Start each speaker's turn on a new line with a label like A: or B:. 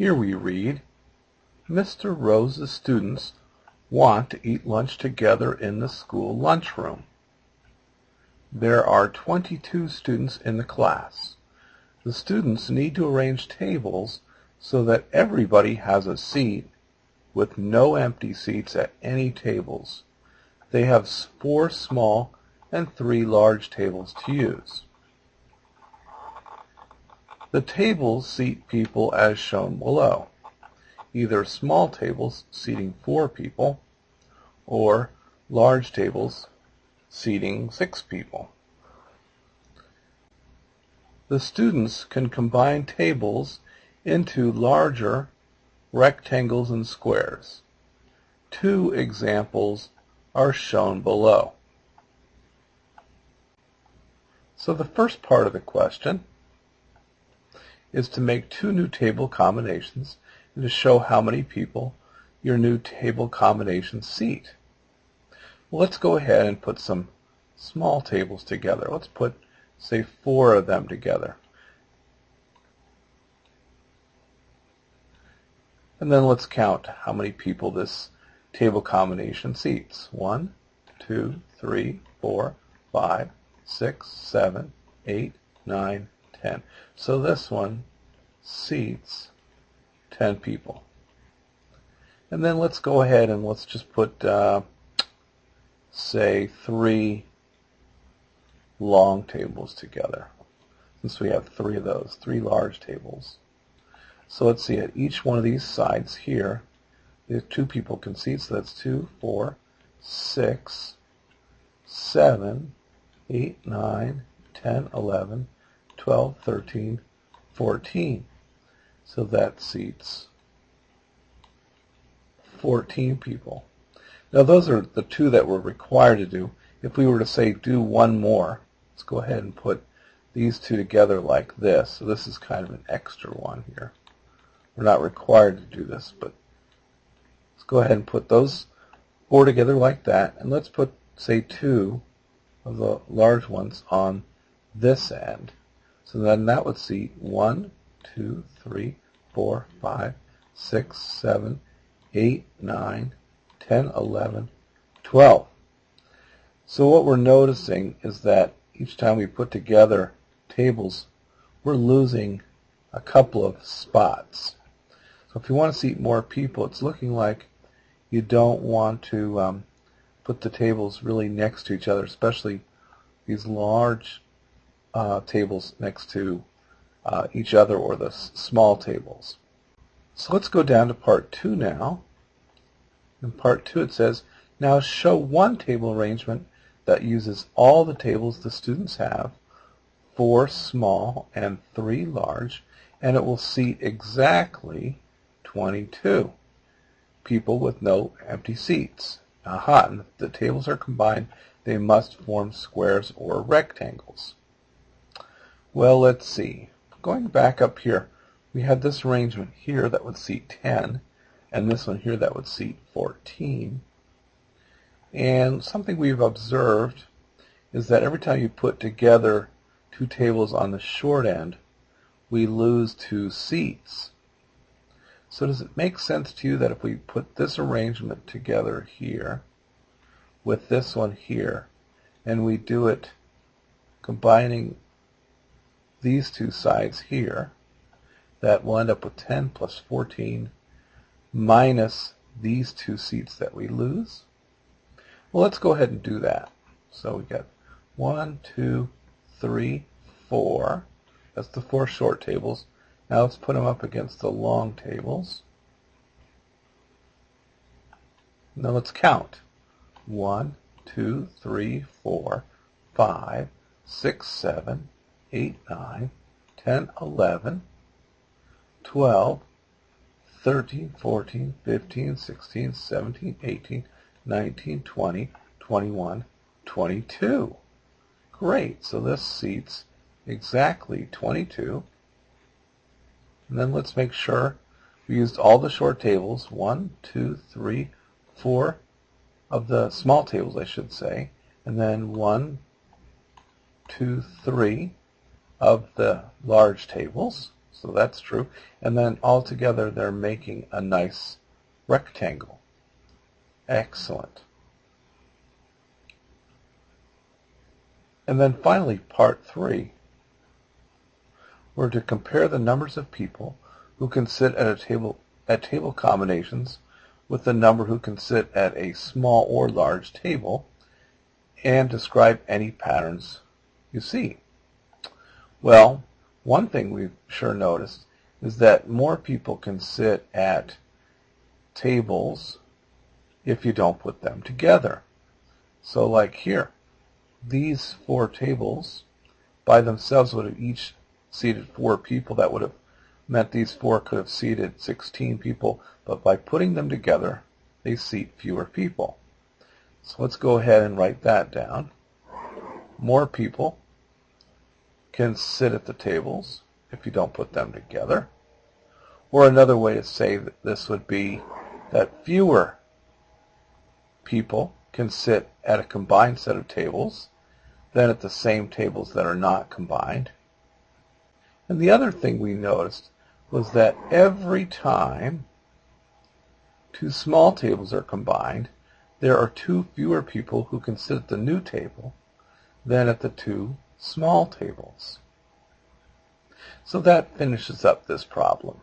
A: Here we read, Mr. Rose's students want to eat lunch together in the school lunchroom. There are 22 students in the class. The students need to arrange tables so that everybody has a seat with no empty seats at any tables. They have 4 small and 3 large tables to use. The tables seat people as shown below, either small tables seating 4 people or large tables seating 6 people. The students can combine tables into larger rectangles and squares. 2 examples are shown below. So the first part of the question is to make 2 new table combinations and to show how many people your new table combinations seat. Well, let's go ahead and put some small tables together. Let's put, say, 4 of them together. And then let's count how many people this table combination seats. 1, 2, 3, 4, 5, 6, 7, 8, 9, 10. So this one seats 10 people. And then let's go ahead and let's just put, say, 3 long tables together. Since we have 3 of those, 3 large tables. So let's see, at each one of these sides here, the 2 people can seat, so that's 2, 4, 6, 7, 8, 9, 10, 11, 12, 13, 14. So that seats 14 people. Now those are the 2 that we're required to do. If we were to say do one more, let's go ahead and put these 2 together like this. So this is kind of an extra one here. We're not required to do this, but let's go ahead and put those 4 together like that. And let's put, say, 2 of the large ones on this end. So then that would seat 1, 2, 3, 4, 5, 6, 7, 8, 9, 10, 11, 12. So what we're noticing is that each time we put together tables, we're losing a couple of spots. So if you want to seat more people, it's looking like you don't want to put the tables really next to each other, especially these large tables next to each other, or the small tables. So let's go down to part 2 now. In part 2 it says, now show one table arrangement that uses all the tables the students have, 4 small and 3 large, and it will seat exactly 22 people with no empty seats. Aha, and if the tables are combined, they must form squares or rectangles. Well, let's see. Going back up here, we had this arrangement here that would seat 10, and this one here that would seat 14. And something we've observed is that every time you put together 2 tables on the short end, we lose 2 seats. So does it make sense to you that if we put this arrangement together here with this one here, and we do it combining these 2 sides here, that will end up with 10 plus 14 minus these 2 seats that we lose? Well, let's go ahead and do that. So we got 1, 2, 3, 4. That's the 4 short tables. Now let's put them up against the long tables. Now let's count. 1, 2, 3, 4, 5, 6, 7, 8, 9, 10, 11, 12, 13, 14, 15, 16, 17, 18, 19, 20, 21, 22. Great, so this seats exactly 22. And then let's make sure we used all the short tables, 1, 2, 3, 4 of the small tables, I should say, and then 1, 2, 3 of the large tables. So that's true. And then altogether they're making a nice rectangle. Excellent. And then finally, part 3, we're to compare the numbers of people who can sit at table combinations with the number who can sit at a small or large table, and describe any patterns you see. Well, one thing we've sure noticed is that more people can sit at tables if you don't put them together. So like here, these 4 tables by themselves would have each seated 4 people. That would have meant these 4 could have seated 16 people, but by putting them together, they seat fewer people. So let's go ahead and write that down. More people can sit at the tables if you don't put them together. Or another way to say this would be that fewer people can sit at a combined set of tables than at the same tables that are not combined. And the other thing we noticed was that every time 2 small tables are combined, there are 2 fewer people who can sit at the new table than at the 2 small tables. So that finishes up this problem.